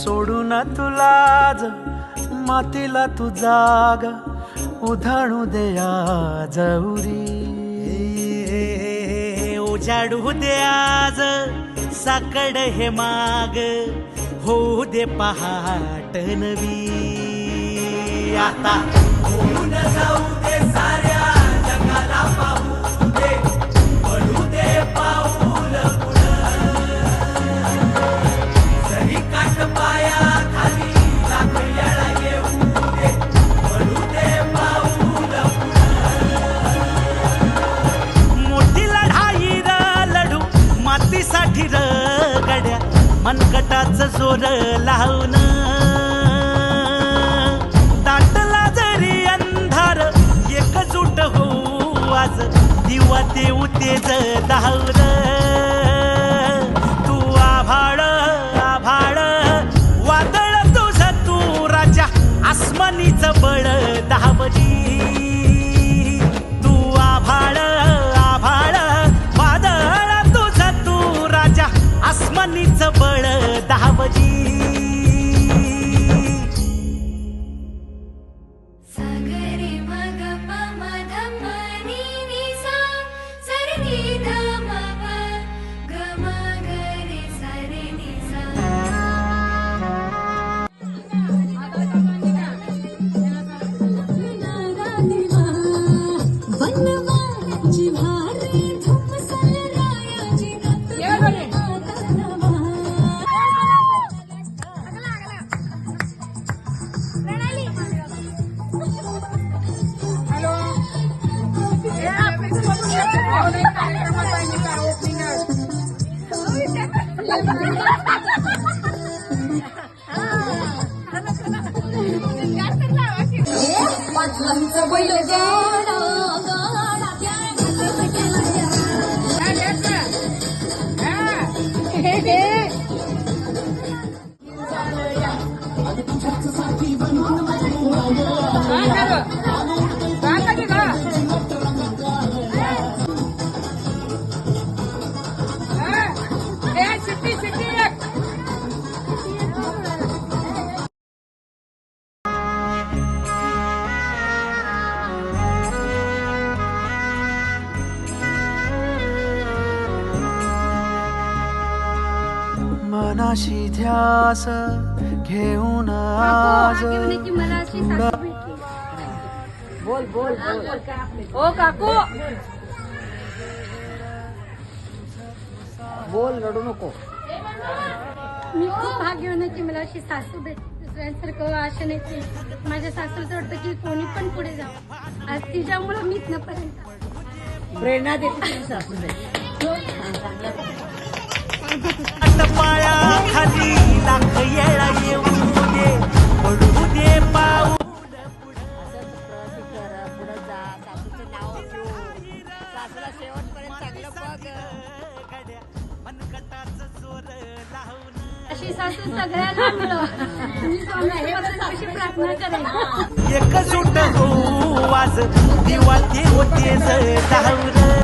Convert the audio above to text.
सोडून तुलाज मातीला तू जाग उधाणू दे आज उरी उजाडू दे आज साकड हे माग होऊ दे पहाट नवी आता होऊन जाऊ दे साऱ्या जगाला पाहू दे पडू दे पाऊल पुढं जरी काट पाया खाली लाख येळा येऊ दे पडू दे पाऊल पुढं मोठी लढाई र लढू मातीसाठी र गड्या मनकटाच जोर लावून दाटला जरी अंधार एकजूट होऊ आज दिवा देऊ तेज धावून तू आभाळ आभाळ वादळ तुझ तू राजा आसमानीच बळ दावली तू आभाळ आभाळ वादळ तुझ तू राजा आसमानीच बळ दावली सागरे मग पम धम नी नी सा सरनी धम प ग म ग रे सा रे नी सा वनवाची भारी धूम सलरायाची पाटलांचं बैल गाडा गाडा मनाशी ध्यास घेऊन आज मला अशी सासू भेटली. बोल बोल बोल ओ काकू बोल रडू नको. मी खूप भाग्यवानाची मला अशी सासू भेटली. दुसऱ्यांसारखं आशा नाही केली. माझ्या सासूचं वाटतं की कोणी पण पुढे जावं. आज तिच्यामुळे मीच न पर्यंत प्रेरणा देते तुझी सासू बाई. पाया खाली लाख येळा येऊ दे पडू दे पाऊल असंच प्रगती कर, पुढे जा, सासूचं नाव ठेव, सासूला शेवटपर्यंत चांगलं बघ. अशी सासू सगळ्याला मिळो. मी स्वामींच्या कशी प्रार्थना करेन. एकजूट होऊ आज दिवा ते होते धावून